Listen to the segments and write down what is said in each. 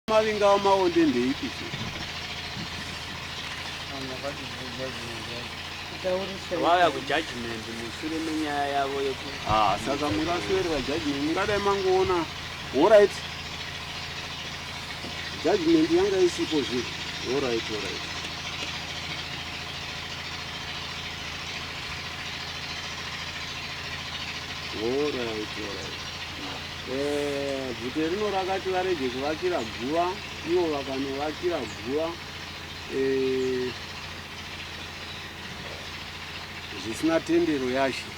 mavinga wamaonde ndeipi vauya kujudgment mushure menyaya yavo saka muraswera judgment mungadai mangoona allright judgment yanga isipo zviro allright bvute rino rakati varege kuvakira guva ivo vakanovakira guva zvisina tendero yacho.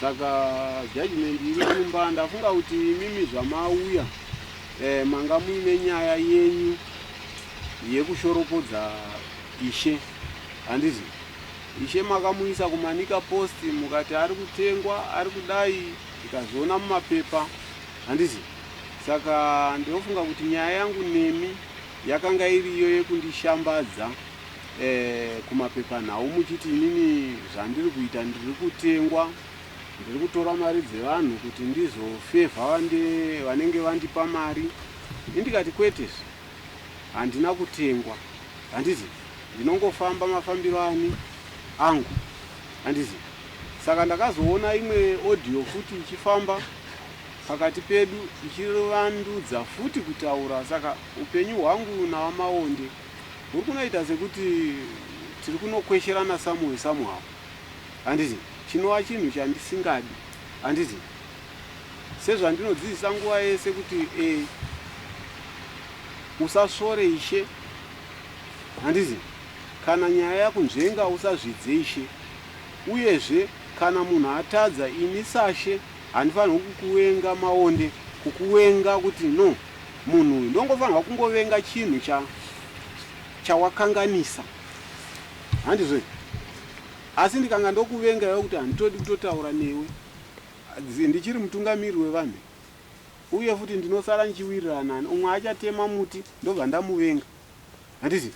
Saka judgment iri kumba ndafunga kuti imimi zvamauya manga muine nyaya yenyu yekushoropodza Ishe. Handizi Ishe makamuisa kumanika post mukati ari kutengwa ari kudai ikazoona mumapepa. Handizi saka ndinofunga kuti nyaya yangu nemi yakanga iriyo yekundishambadza kumapepa nhau muchiti inini zvandiri kuita ndiri kutengwa, ndiri kutora mari dzevanhu kuti ndizofevha vanenge vandipa mari. Indikati kwete, handina kutengwa. Handizi ndinongofamba mafambiro angu. Handizi saka ndakazoona imwe audio futi ichifamba pakati pedu ichivandudza futi kutaura. Saka upenyu hwangu navamaonde huri kunoita sekuti tiri kunokwesherana somehow. Handizi chinova chinhu chandisingadi. Handizi sezvandinodzidzisa nguva yese kuti usasvore Ishe. Handizi kana nyaya yakunzvenga usazvidze Ishe. Uyezve kana munhu atadza, ini sashe handifanirwi kukuvenga maonde, kukuvenga kuti no munhu uyu ndongofanirwa kungovenga chinhu chawakanganisa. Handizve asi ndikanga ndokuvenga iwe kuti handitodi kutotaura newe ndichiri mutungamiri wevanhu, uye futi ndinosara nichiwirirana. Umwe achatema muti ndobva ndamuvenga. Handizi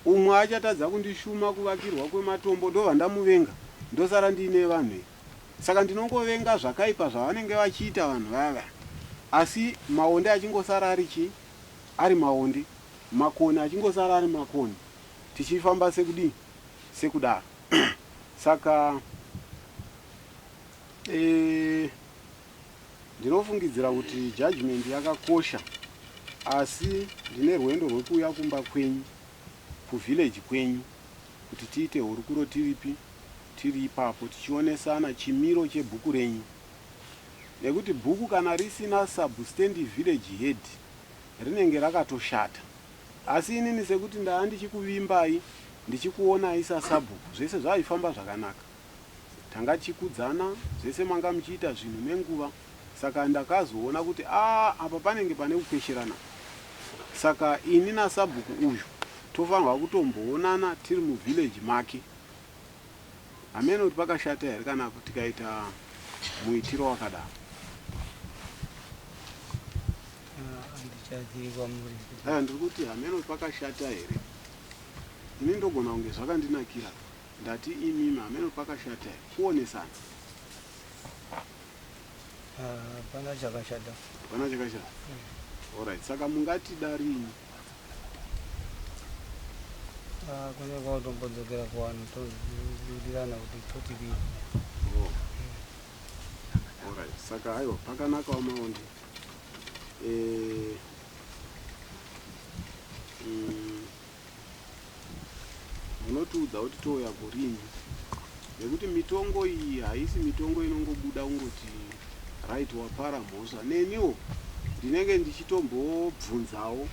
umwe achatadza kundishuma kuvakirwa kwematombo ndobva ndamuvenga, ndosara ndiine vanhu. Saka ndinongovenga zvakaipa zvavanenge vachiita vanhu vava, asi maonde achingosara ari maonde, makoni achingosara ari makoni, tichifamba sekudaro. Saka ndinofungidzira kuti judgment yakakosha, asi ndine rwendo rwekuuya kumba kwenyu, kuvillage kwenyu, kuti tiite hurukuro tiri ipapo tichionesana chimiro chebhuku renyu. Nekuti bhuku kana risina substand village head rinenge rakatoshata. Asi inini sekuti ndaa ndichikuvimbai ndichikuonai sasabhuku, zvese zvaifamba zvakanaka, tanga tichikudzana, zvese manga muchiita zvinhu nenguva. Saka ndakazoona kuti apa panenge pane kukwesherana. Saka ini nasabhuku uyu tofanirwa kutomboonana tiri muvillage make. Hamene kuti pakashata here kana tikaita muitiro wakadaro. Ndiri kuti hamene kuti pakashata here, ini ndogona kunge zvakandinakira ndati imimi hamene kuti pakashata here, kuonesana. Hapana chakashata. Hapana chakashata. Alright, saka mungati darini? Kune kwautombodzokera kuvanhu tozivirirana kuti totidii. Alright, saka aiwa pakanaka wamaonde. Munotiudza kuti touya kurini, nekuti mitongo iyi haisi mitongo inongobuda ungoti right wapara mhosva. Neniwo ndinenge ndichitombobvunzawo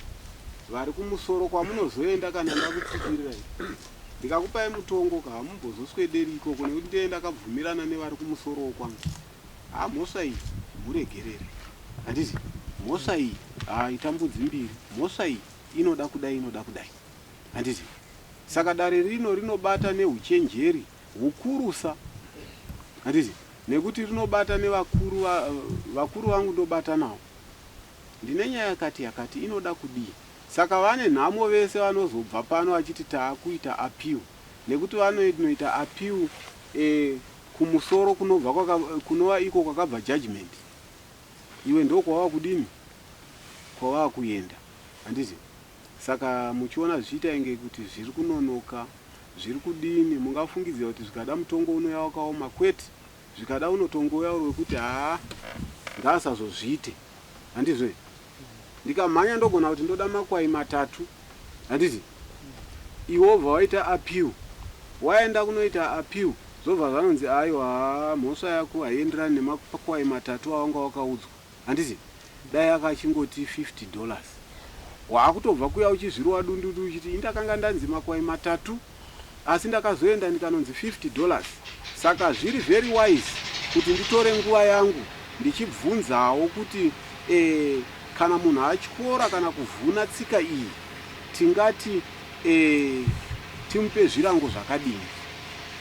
vari kumusoro kwamunozoenda kana ndakutsikirirai. Ndikakupai mutongo hamumbozoswederi ikoko, nekuti ndee ndakabvumirana nevari kumusoro kwangu. Mhosva iyi muregerere. Handizi mhosva iyi itambudzi mbiri, mhosva iyi inoda kudai. Handizi saka dare rinobata neuchenjeri hukurusa. Handizi nekuti rinobata nevakuru vangu ndobata navo. Ndine nyaya yakati inoda kudii. Saka vane nhamo vese vanozobva pano vachiti taakuita appeal, nekuti vanoita appeal kumusoro kunova iko kwakabva judgment. Iwe ndokwava kudini? kwavakuenda, handiti. Saka muchiona zvichiita inge kuti zviri kunonoka, zviri kudini, mungafungidzira kuti zvikada mutongo unoya wakaoma. Kwete, zvikada unotongo uya uri wekuti ngasazozviite, handizve. Ndikamhanya ndogona kuti ndoda makwai 3, handiti. Iwobva waita appeal, waenda kunoita appeal, zobva zvanonzi aiwa mhosva yako haienderani nemakwai 3 awanga wakaudzwa, handiti. Dai akachingoti $50, wakutobva kuya uchizvirowa dundudu uchiti indakanga ndanzi makwai 3 asi ndakazoenda ndikanonzi $50. Saka zviri very wise kuti nditore nguva yangu ndichibvunzawo kuti kana munhu atyora kana kuvhuna tsika iyi tingati timupe zvirango zvakadini.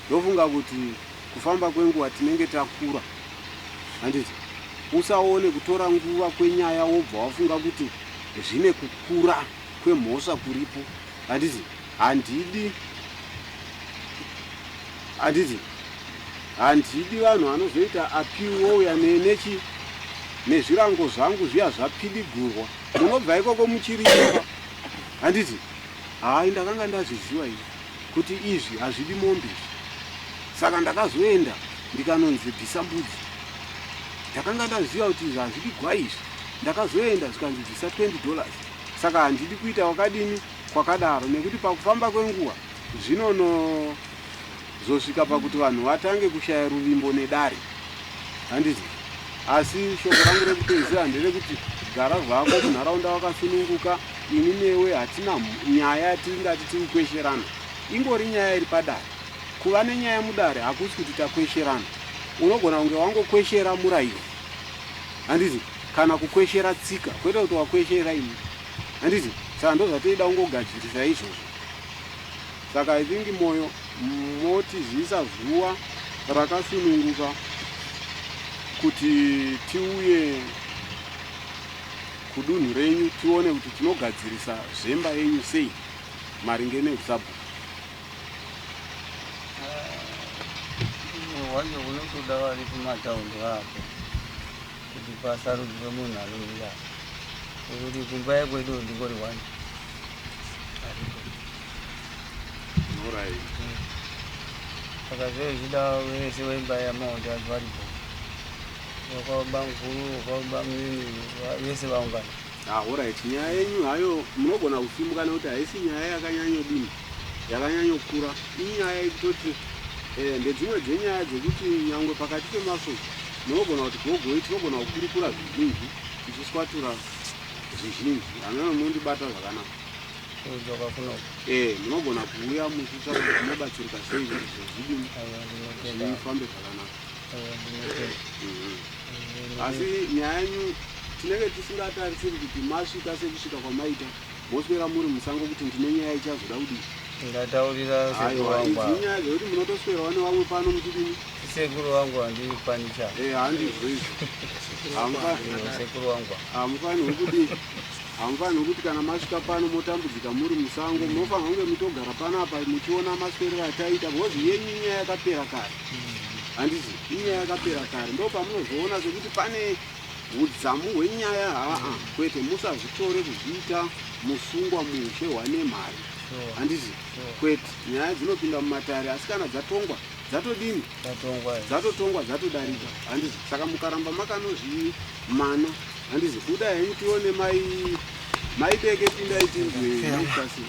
Ndofunga kuti kufamba kwenguva tinenge takura, handiti. Usaone kutora nguva kwenyaya wobva wafunga kuti zvine kukura kwemhosva kuripo, handiti. Handidi vanhu vanozoita appeal wouya nezvirango zvangu zviya zvapidigurwa, munobva ikoko muchiripa, handiti. Hai, ndakanga ndazviziva izvi kuti izvi hazvidi mombe. Saka ndakazoenda ndikanonzi bvisa mbudzi, ndakanga ndaziva kuti izvi hazvidi gwayizvi, ndakazoenda zvikanzi bvisa $20. Saka handidi kuita wakadini kwakadaro, nekuti pakufamba kwenguva zvinozosvika pakuti vanhu vatange kushaya ruvimbo nedare, handiti. Asi shoko rangu rekupedzisira nderekuti gara zvako munharaunda wakasununguka. Ini newe hatina nyaya yatingati tiri kukwesherana, ingori nyaya iri padare. Kuva nenyaya mudare hakusi kuti takwesherana. Unogona kunge wangokweshera murayiro, handiti, kana kukweshera tsika, kwete kuti wakweshera ini, handiti. Saka ndozvatoida kungogadzirisa izvozvo. Saka I think moyo motizivisa zuva rakasununguka kuti tiuye kudunhu renyu tione kuti tinogadzirisa zvemba yenyu sei maringe nezabhuku. Wacho kunotoda vari kumataundi apo kuti pasarudzwe munhu anomira kuti kumba yakwedu ndingori 1. Saka zvee zvida wese wemba yamaonde acho varipo, wakaomba mukuru wakaomba mini vese vaungana. Alright, nyaya yenyu hayo munogona kusimuka nekuti haisi nyaya yakanyanyodini yakanyanyokura. Inyaya yekutoti ndedzimwe dzenyaya dzekuti nyangwe pakati pemasoja munogona kuti gogoi tinogona kukurukura zvizhinji tichiswatura zvizhinji. Hameno munondibata zvakanaka. Munogona kuuya muchitsvaka kuti munobatsirika sei kuti zvidini zvifambe zvakanaka. Asi nyaya yenyu tinenge tisingatarisiri kuti masvika sekusvika kwamaita moswera muri musango kuti ndine nyaya ichazoda kudini. Ndataurira sekuru wangu. Aiwa, inyaya dzekuti munotoswerawo nevamwe pano muchidini. Sekuru wangu handipanisha. Handizvo izvo. Sekuru wangu. Hamufaniri kuti kana masvika pano motambudzika muri musango, munofanira kunge mutogara panapa muchiona maswerero ataita, because yenyu inyaya yakapera kare. Handiti, inyaya yakapera kare. Ndo pamunozoona sekuti pane udzamu hwenyaya. Kwete, musazvitore kuzviita musungwa mushe hwanemari. Handiti, kwete, nyaya dzinopinda mumatare, asi kana dzatongwa dzatodini, dzatotongwa dzatodarika. Handiti, saka mukaramba makanozvimana, handiti, kuda henyu tione maibeke pinda itinzwe nekutasi.